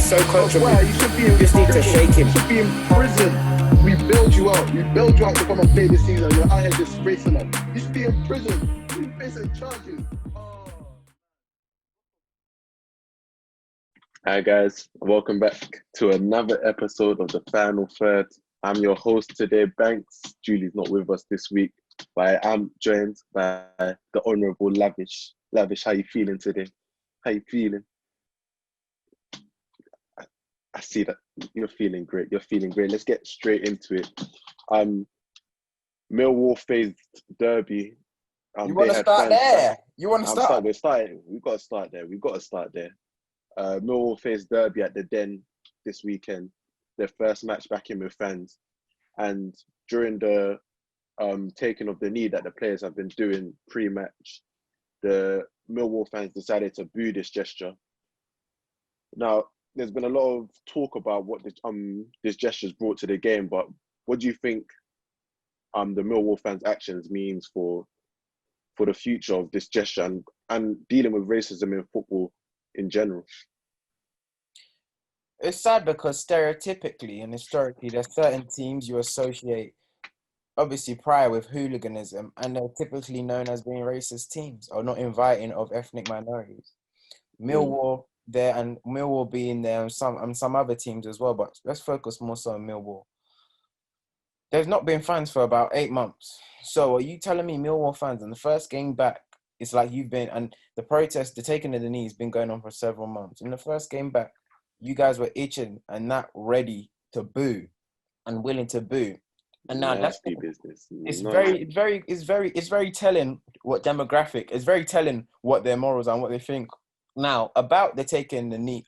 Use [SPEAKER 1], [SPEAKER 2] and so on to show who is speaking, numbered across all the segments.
[SPEAKER 1] so
[SPEAKER 2] That's why
[SPEAKER 1] comfortable.
[SPEAKER 2] you should be in
[SPEAKER 1] Just need to
[SPEAKER 2] prison.
[SPEAKER 1] shake him.
[SPEAKER 2] You should be in prison. We bailed you out. We bailed you out to come and play this season. You're out here disgracing us. You should be in prison. You facing charges. Oh.
[SPEAKER 3] Hi guys, welcome back to another episode of the Final Third. I'm your host today, Banks. Julie's not with us this week, but I am joined by the Honourable Lavish. Lavish, how you feeling today? How you feeling? I see that you're feeling great. You're feeling great. Let's get straight into it. Millwall faced Derby.
[SPEAKER 4] You want to start there? You want to start?
[SPEAKER 3] We're starting. We've got to start there. Millwall faced Derby at the Den this weekend, their first match back in with fans. And during the taking of the knee that the players have been doing pre-match, the Millwall fans decided to boo this gesture. Now, there's been a lot of talk about what this gesture's brought to the game, but what do you think the Millwall fans' actions means for the future of this gesture and dealing with racism in football in general?
[SPEAKER 4] It's sad because stereotypically and historically, there's certain teams you associate, obviously prior with hooliganism, and they're typically known as being racist teams or not inviting of ethnic minorities. Millwall there, and Millwall being there, and some other teams as well. But let's focus more so on Millwall. There's not been fans for about 8 months. So are you telling me Millwall fans in the first game back? It's like you've been, and the protest, the taking of the knee has been going on for several months. In the first game back, you guys were itching and not ready to boo and willing to boo. And now
[SPEAKER 3] nasty business.
[SPEAKER 4] It's very telling what demographic. It's very telling what their morals are and what they think. Now about the taking the knee,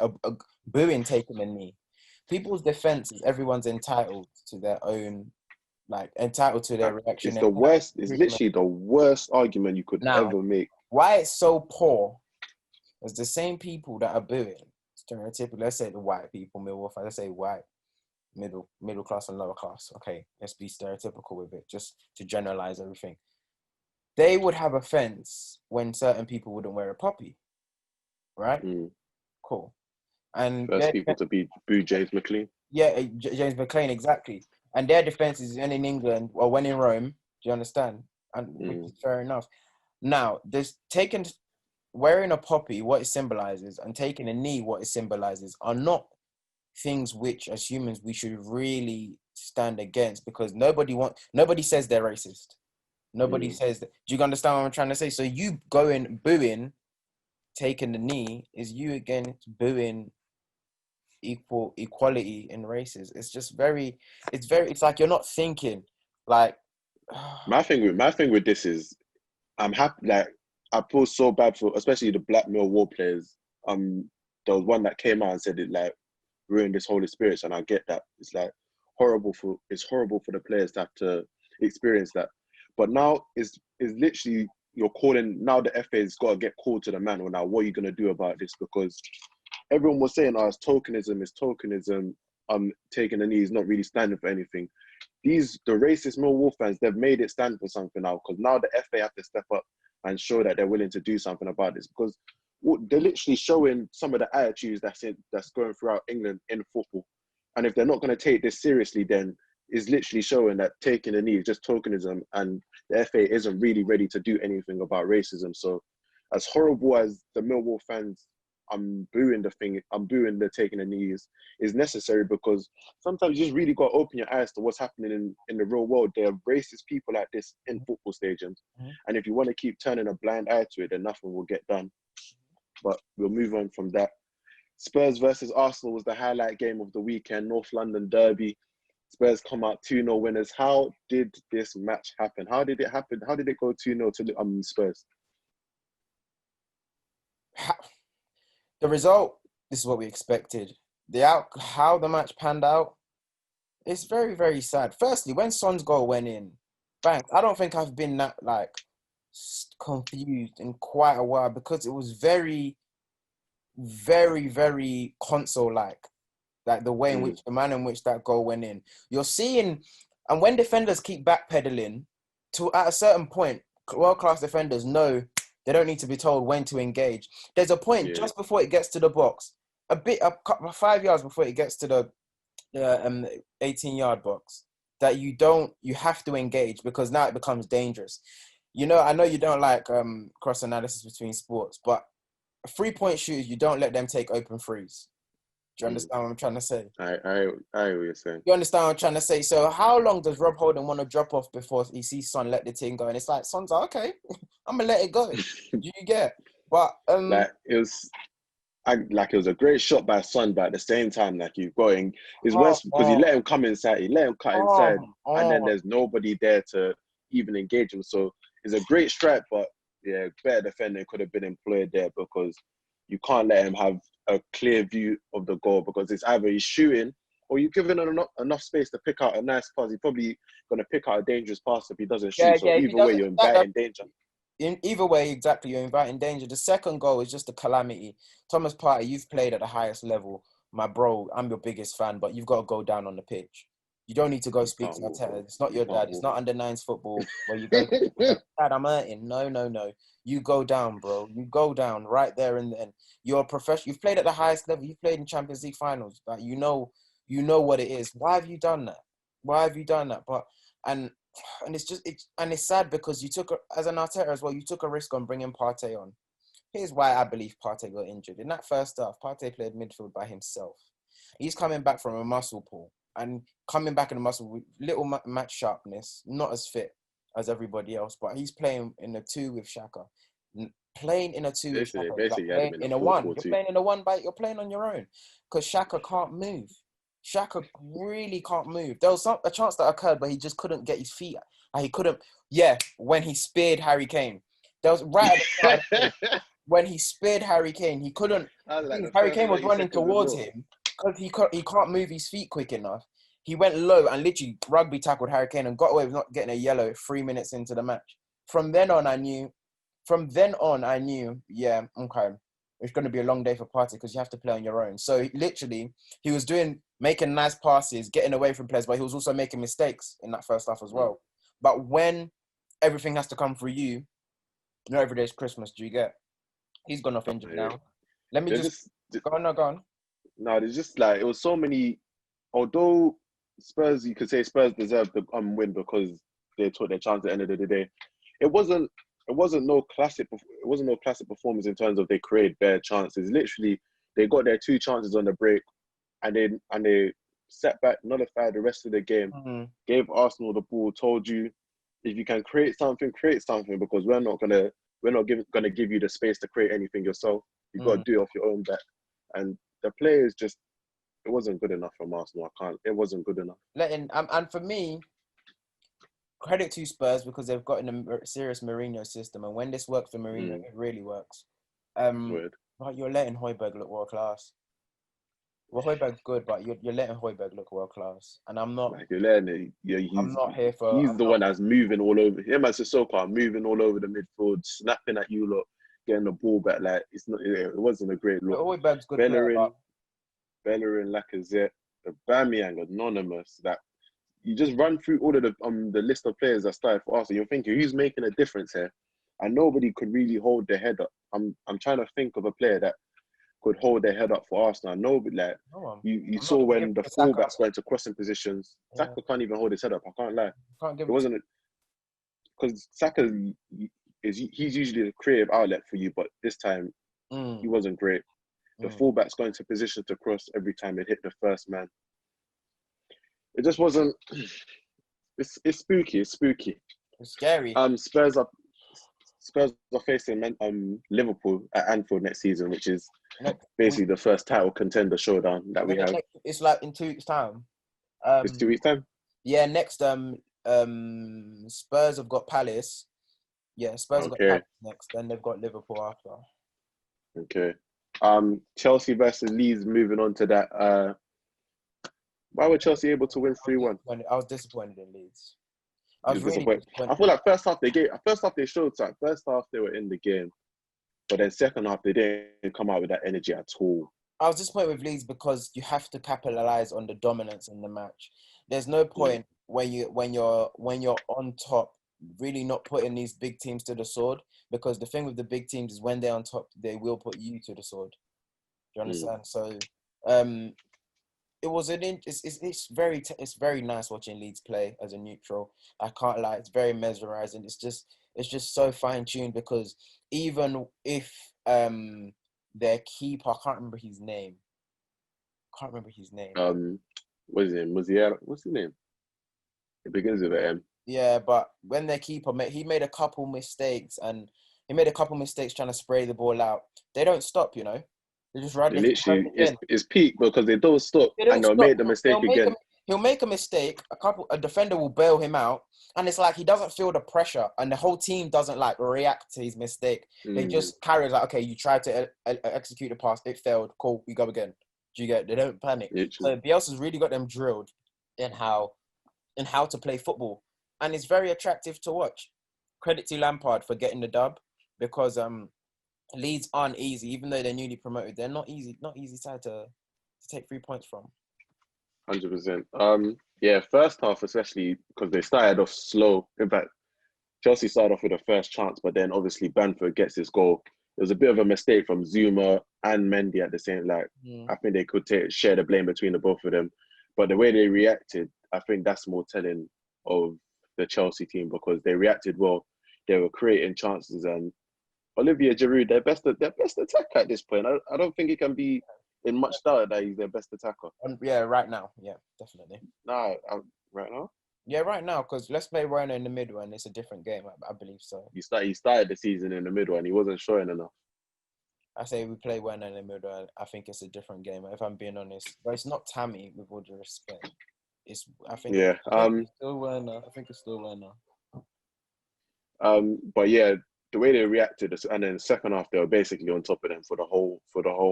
[SPEAKER 4] booing taking the knee. People's defense is everyone's entitled to their own, entitled to their reaction.
[SPEAKER 3] It's the worst. It's literally the worst argument you could ever make.
[SPEAKER 4] Why it's so poor is the same people that are booing. Stereotypically, let's say the white people, Millwall fans, let's say white, middle class and lower class. Okay, let's be stereotypical with it, just to generalize everything. They would have offense when certain people wouldn't wear a poppy, right? Cool. And
[SPEAKER 3] first people to be boo James McLean.
[SPEAKER 4] Yeah, James McLean, exactly. And their defense is when in England or when in Rome. Do you understand? And which is fair enough. Now, wearing a poppy, what it symbolizes, and taking a knee, what it symbolizes, are not things which, as humans, we should really stand against, because nobody says they're racist. Nobody says that. Do you understand what I'm trying to say? So you going booing, taking the knee, is you again booing equality in races. It's just it's like you're not thinking. Like
[SPEAKER 3] my thing with this is, I'm happy. Like, I feel so bad for especially the black Millwall players. There was one that came out and said it like ruined this whole experience, and I get that. It's like horrible for the players to have to experience that. But now it's literally you're calling, now the FA's got to get called to the man. Well, now what are you gonna do about this? Because everyone was saying, it's tokenism. Taking the knee is not really standing for anything. The racist Millwall fans, they've made it stand for something now, because now the FA have to step up and show that they're willing to do something about this, because they're literally showing some of the attitudes that's going throughout England in football. And if they're not going to take this seriously, then it's literally showing that taking the knee is just tokenism, and the FA isn't really ready to do anything about racism. So as horrible as the Millwall fans, I'm booing the taking the knees is necessary, because sometimes you just really got to open your eyes to what's happening in the real world. There are racist people like this in football stadiums. And if you want to keep turning a blind eye to it, then nothing will get done. But we'll move on from that. Spurs versus Arsenal was the highlight game of the weekend, North London derby. Spurs come out 2-0 winners. How did this match happen? How did it happen? How did it go 2-0 to Spurs?
[SPEAKER 4] The result, this is what we expected. How the match panned out, it's very, very sad. Firstly, when Son's goal went in, bang, I don't think I've been that confused in quite a while, because it was very, very, very console-like. Like the way in which, the manner in which that goal went in. You're seeing, and when defenders keep backpedaling, at a certain point, world-class defenders know they don't need to be told when to engage. There's a point just before it gets to the box. a couple 5 yards before it gets to the 18-yard box, that you have to engage, because now it becomes dangerous. I know you don't like cross analysis between sports, but 3-point shooters, you don't let them take open threes. Do you understand what I'm trying to say?
[SPEAKER 3] I hear what you're saying.
[SPEAKER 4] You understand what I'm trying to say? So how long does Rob Holding want to drop off before he sees Son let the team go? And it's like, Son's like, okay, I'm gonna let it go. Do you get? But
[SPEAKER 3] like it was a great shot by Son, but at the same time, like you've got him, it's worse because you let him come inside, you let him cut inside, and then there's nobody there to even engage him. So it's a great strike, but yeah, better defending could have been employed there, because you can't let him have a clear view of the goal, because it's either he's shooting or you're giving him enough space to pick out a nice pass. He's probably going to pick out a dangerous pass if he doesn't shoot. So either way, you're inviting danger.
[SPEAKER 4] In either way, exactly, you're inviting danger. The second goal is just a calamity. Thomas Partey, you've played at the highest level. My bro, I'm your biggest fan, but you've got to go down on the pitch. You don't need to go speak to Arteta. It's not your dad. It's not under nines football where you go, Dad, I'm hurting. No. You go down, bro. You go down right there and then. You're a professional. You've played at the highest level. You've played in Champions League finals. But you know what it is. Why have you done that? But and it's sad because you took as an Arteta as well. You took a risk on bringing Partey on. Here's why I believe Partey got injured. In that first half, Partey played midfield by himself. He's coming back from a muscle pull. And coming back in the muscle with little match sharpness, not as fit as everybody else, but he's playing in a 2 with Xhaka. Playing in a 2 with Xhaka, playing in a 1. You're playing in a 1, but you're playing on your own. Because Xhaka can't move. Xhaka really can't move. There was a chance that occurred, but he just couldn't get his feet. He couldn't, when he speared Harry Kane. There was right at the start, when he speared Harry Kane, he couldn't, Harry Kane was running towards him. Because he can't move his feet quick enough. He went low and literally rugby tackled Harry Kane and got away with not getting a yellow 3 minutes into the match. From then on, I knew, yeah, okay, it's going to be a long day for Partey because you have to play on your own. So literally, he was making nice passes, getting away from players, but he was also making mistakes in that first half as well. But when everything has to come through you, not every day is Christmas, do you get? He's gone off injured now. Let me go on.
[SPEAKER 3] No, there's just like, it was so many, although Spurs, you could say Spurs deserved the win because they took their chance at the end of the day. It wasn't no classic performance in terms of they created bare chances. Literally, they got their 2 chances on the break and they sat back, nullified the rest of the game, gave Arsenal the ball, told you if you can create something, because we're not gonna give you the space to create anything yourself. You've got to do it off your own back. And the players just, it wasn't good enough from Arsenal. It wasn't good enough.
[SPEAKER 4] And for me, credit to Spurs because they've got in a serious Mourinho system, and when this works for Mourinho, it really works.
[SPEAKER 3] Weird.
[SPEAKER 4] But you're letting Højbjerg look world class. Well, Højbjerg's good, but you're letting Højbjerg look world class, and I'm not.
[SPEAKER 3] Like you're letting it.
[SPEAKER 4] I'm not here for.
[SPEAKER 3] He's the one that's moving all over. Him as Sissoko moving all over the midfield, snapping at you lot, getting the ball back. Like it wasn't a great look.
[SPEAKER 4] Højbjerg's good. Bellerin,
[SPEAKER 3] Lacazette, Aubameyang, anonymous. That you just run through all of the list of players that started for Arsenal. You're thinking who's making a difference here, and nobody could really hold their head up. I'm trying to think of a player that could hold their head up for Arsenal. Nobody, like you saw when the fullbacks went to crossing positions. Saka can't even hold his head up. I can't lie. It wasn't because Saka he's usually a creative outlet for you, but this time he wasn't great. The fullbacks going to position to cross every time it hit the first man. It just wasn't. It's spooky. It's spooky.
[SPEAKER 4] It's scary.
[SPEAKER 3] Spurs are facing Liverpool at Anfield next season, which is basically the first title contender showdown that we have.
[SPEAKER 4] It's like in 2 weeks' time.
[SPEAKER 3] It's 2 weeks' time?
[SPEAKER 4] Yeah, next Spurs have got Palace. Yeah, Spurs have got Palace next, then they've got Liverpool after.
[SPEAKER 3] Okay. Chelsea versus Leeds, moving on to that. Why were Chelsea able to win 3-1?
[SPEAKER 4] I was disappointed in Leeds. I was really disappointed.
[SPEAKER 3] I feel like first half they showed something. First half they were in the game, but then second half they didn't come out with that energy at all.
[SPEAKER 4] I was disappointed with Leeds because you have to capitalize on the dominance in the match. There's no point when you're on top, really not putting these big teams to the sword, because the thing with the big teams is when they're on top, they will put you to the sword. you
[SPEAKER 3] Mm.
[SPEAKER 4] understand? So, it was it's very nice watching Leeds play as a neutral. I can't lie, it's very mesmerizing. It's just so fine tuned because even if their keeper, I can't remember his name.
[SPEAKER 3] What's his name? Musiala? What's his name? It begins with an M.
[SPEAKER 4] Yeah, but when their keeper he made a couple mistakes trying to spray the ball out. They don't stop, you know. They just run.
[SPEAKER 3] It
[SPEAKER 4] They keep running
[SPEAKER 3] literally
[SPEAKER 4] again.
[SPEAKER 3] is peak because they don't stop
[SPEAKER 4] They
[SPEAKER 3] and
[SPEAKER 4] don't
[SPEAKER 3] they'll
[SPEAKER 4] stop.
[SPEAKER 3] make the mistake again.
[SPEAKER 4] He'll make a mistake. A defender will bail him out, and it's like he doesn't feel the pressure, and the whole team doesn't like react to his mistake. They just carry like, okay, you tried to execute the pass, it failed. Cool, we go again. Do you get? They don't panic.
[SPEAKER 3] Literally.
[SPEAKER 4] So Bielsa's really got them drilled in how to play football, and it's very attractive to watch. Credit to Lampard for getting the dub because Leeds aren't easy, even though they're newly promoted. They're not easy side to take 3 points from.
[SPEAKER 3] 100%. Yeah, first half especially because they started off slow. In fact, Chelsea started off with the first chance, but then obviously Bamford gets his goal. It was a bit of a mistake from Zuma and Mendy at the same. Like I think they could share the blame between the both of them, but the way they reacted, I think that's more telling of the Chelsea team because they reacted well. They were creating chances, and Olivier Giroud, their best attacker at this point. I don't think it can be in much doubt that he's their best attacker.
[SPEAKER 4] Yeah, right now. Yeah, definitely.
[SPEAKER 3] Nah, right now.
[SPEAKER 4] Yeah, right now, because let's play Werner in the middle, and it's a different game. I believe so.
[SPEAKER 3] He started the season in the middle, and he wasn't showing enough.
[SPEAKER 4] I say we play Werner in the middle. I think it's a different game, if I'm being honest. But it's not Tammy, with all due respect. I think it's still Werner. I think it's still Werner.
[SPEAKER 3] But yeah, the way they reacted, and then the second half they were basically on top of them for the whole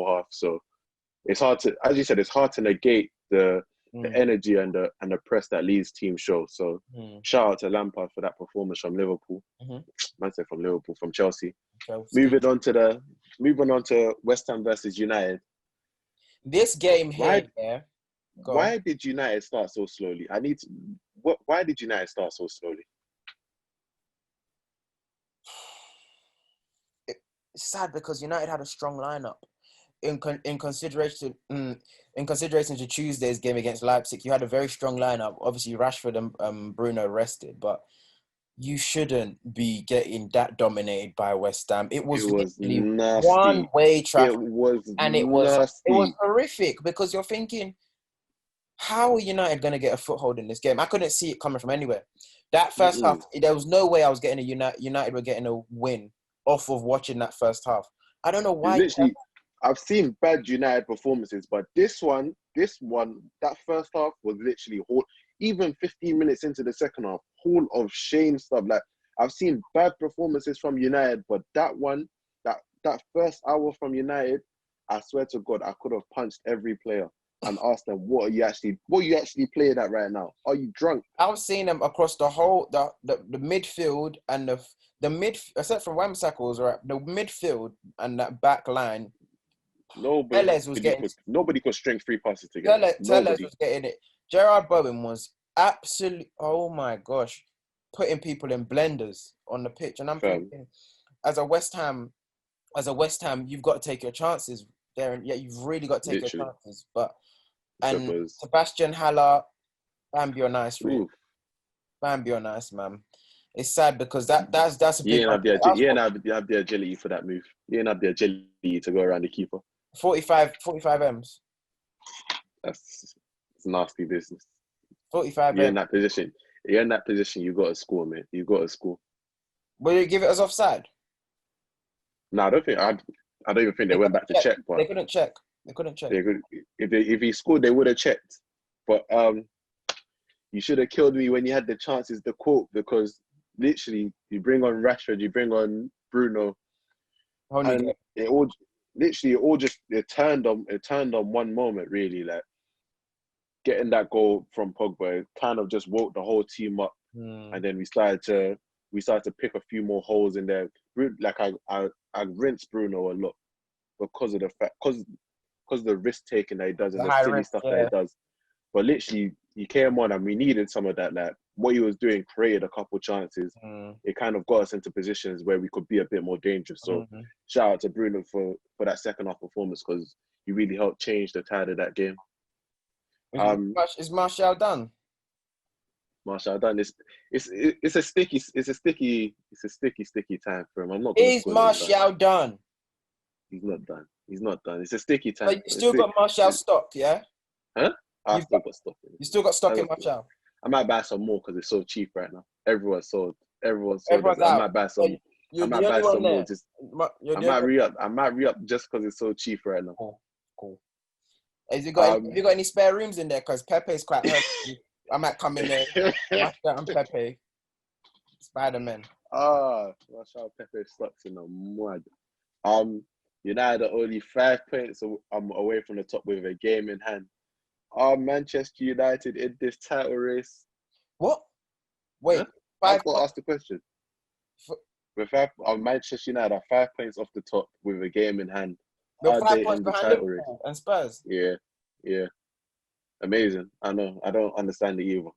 [SPEAKER 3] half. So it's hard to, as you said, it's hard to negate the energy and the press that Leeds team show. So shout out to Lampard for that performance from Liverpool. Man said from Liverpool, from Chelsea. Moving on to West Ham versus United.
[SPEAKER 4] This game here,
[SPEAKER 3] why did United start so slowly? Why did United start so slowly?
[SPEAKER 4] It's sad because United had a strong lineup. In consideration to Tuesday's game against Leipzig, you had a very strong lineup. Obviously, Rashford and Bruno rested, but you shouldn't be getting that dominated by West Ham. It was literally
[SPEAKER 3] nasty.
[SPEAKER 4] One-way traffic.
[SPEAKER 3] It was
[SPEAKER 4] It was horrific because you're thinking, how are United going to get a foothold in this game? I couldn't see it coming from anywhere. That first half, there was no way I was getting United were getting a win off of watching that first half. I don't know why.
[SPEAKER 3] Literally, I've seen bad United performances, but this one, that first half was literally even 15 minutes into the second half, whole of shame stuff. Like I've seen bad performances from United, but that one, that first hour from United, I swear to God, I could have punched every player and asked them, what are you actually playing at right now? Are you drunk?
[SPEAKER 4] I was seeing them across the whole the midfield and the mid, except for Wamsackles, right? The midfield and that back line.
[SPEAKER 3] Nobody could string 3 passes together.
[SPEAKER 4] Tellez was getting it. Gerard Bowen was absolutely, oh my gosh, putting people in blenders on the pitch. And I'm thinking, as a West Ham, you've got to take your chances there. And yeah, you've really got to take your chances. And Sebastian Haller, Bambi on nice, really. Bambi on nice, man. It's sad because that's a big.
[SPEAKER 3] You didn't have the agility for that move. You didn't have the agility to go around the keeper. 45 M's. It's nasty business.
[SPEAKER 4] 45
[SPEAKER 3] You're in that position. You got to score, man. You got to score.
[SPEAKER 4] Will you give it as offside?
[SPEAKER 3] No, I don't even think they went back to check. But
[SPEAKER 4] they couldn't check.
[SPEAKER 3] If he scored, they would have checked. But you should have killed me when you had the chances to quote, because literally you bring on Rashford, you bring on Bruno, and it turned on one moment, really. Like getting that goal from Pogba, it kind of just woke the whole team up, and then we started to pick a few more holes in there. Like I rinsed Bruno a lot because of the fact, because of the risk taking that he does and the silly stuff that he does. But literally, he came on and we needed some of that. Like what he was doing created a couple chances. It kind of got us into positions where we could be a bit more dangerous. So shout out to Bruno for that second half performance, because he really helped change the tide of that game.
[SPEAKER 4] Is Martial done?
[SPEAKER 3] Martial done. It's a sticky time for him. I'm not.
[SPEAKER 4] Is Martial done?
[SPEAKER 3] He's not done. He's not done. It's a sticky time.
[SPEAKER 4] But you still got Martial stock, yeah?
[SPEAKER 3] Huh? I've still got stock.
[SPEAKER 4] You still got stock in Martial?
[SPEAKER 3] I might buy some more because it's so cheap right now. Everyone's sold.
[SPEAKER 4] Everyone's
[SPEAKER 3] I
[SPEAKER 4] out.
[SPEAKER 3] might buy some. I might buy some more. I might re-up just because it's so cheap right now.
[SPEAKER 4] Cool. Have you got any spare rooms in there? Because Pepe's quite hurt. I might come in there. I'm Pepe. Spider-Man.
[SPEAKER 3] Martial Pepe stocks in the mud. United are only 5 points away from the top with a game in hand. Are Manchester United in this title race?
[SPEAKER 4] What? Wait,
[SPEAKER 3] huh? I've got to ask the question. Manchester United are 5 points off the top with a game in hand.
[SPEAKER 4] They're 5 points behind Liverpool and Spurs.
[SPEAKER 3] Yeah. Amazing. I know. I don't understand it either.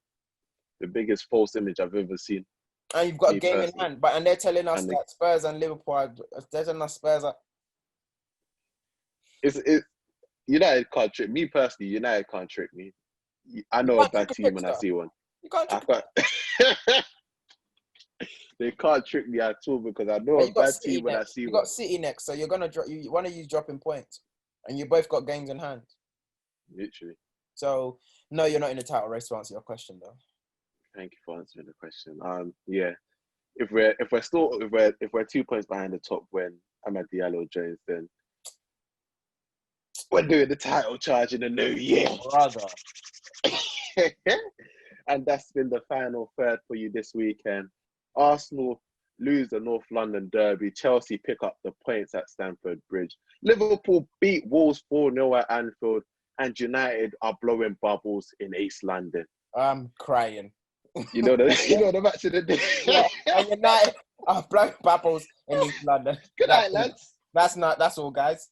[SPEAKER 3] The biggest false image I've ever seen.
[SPEAKER 4] And you've got a game in hand, and they're telling us that Spurs and Liverpool are. They're telling us Spurs are.
[SPEAKER 3] United can't trick me personally. United can't trick me. I know a bad team when I see one.
[SPEAKER 4] You can't trick.
[SPEAKER 3] They can't trick me at all because I know a bad team when I see one.
[SPEAKER 4] You got City next, so you're gonna drop. One of you dropping points, and you both got games in hand.
[SPEAKER 3] Literally.
[SPEAKER 4] So no, you're not in the title race to answer your question, though.
[SPEAKER 3] Thank you for answering the question. Yeah. If we're 2 points behind the top when Amad Diallo joins, then we're doing the title charge in the new year.
[SPEAKER 4] Brother.
[SPEAKER 3] And that's been the final third for you this weekend. Arsenal lose the North London derby. Chelsea pick up the points at Stamford Bridge. Liverpool beat Wolves 4-0 at Anfield. And United are blowing bubbles in East London. I'm
[SPEAKER 4] crying.
[SPEAKER 3] You know the match of the day.
[SPEAKER 4] Yeah, and United are blowing bubbles in East London.
[SPEAKER 3] Good night, lads.
[SPEAKER 4] That's all, guys.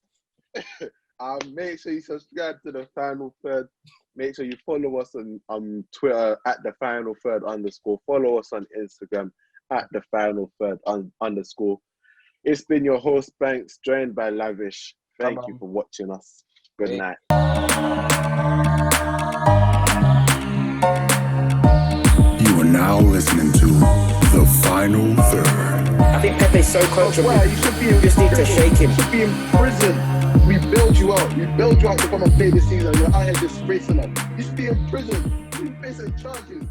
[SPEAKER 3] Make sure you subscribe to the Final Third. Make sure you follow us on Twitter at the Final Third _. Follow us on Instagram at the Final Third _. It's been your host Banks, joined by Lavish. Thank you for watching us. Good night.
[SPEAKER 1] You are now listening to the Final Third.
[SPEAKER 5] I think Pepe's so coachable.
[SPEAKER 2] You
[SPEAKER 5] just need to shake him.
[SPEAKER 2] You should be in prison. We build you out. We build you out to come and play this season. You're out here disgracing us. You should be in prison. You're facing charges.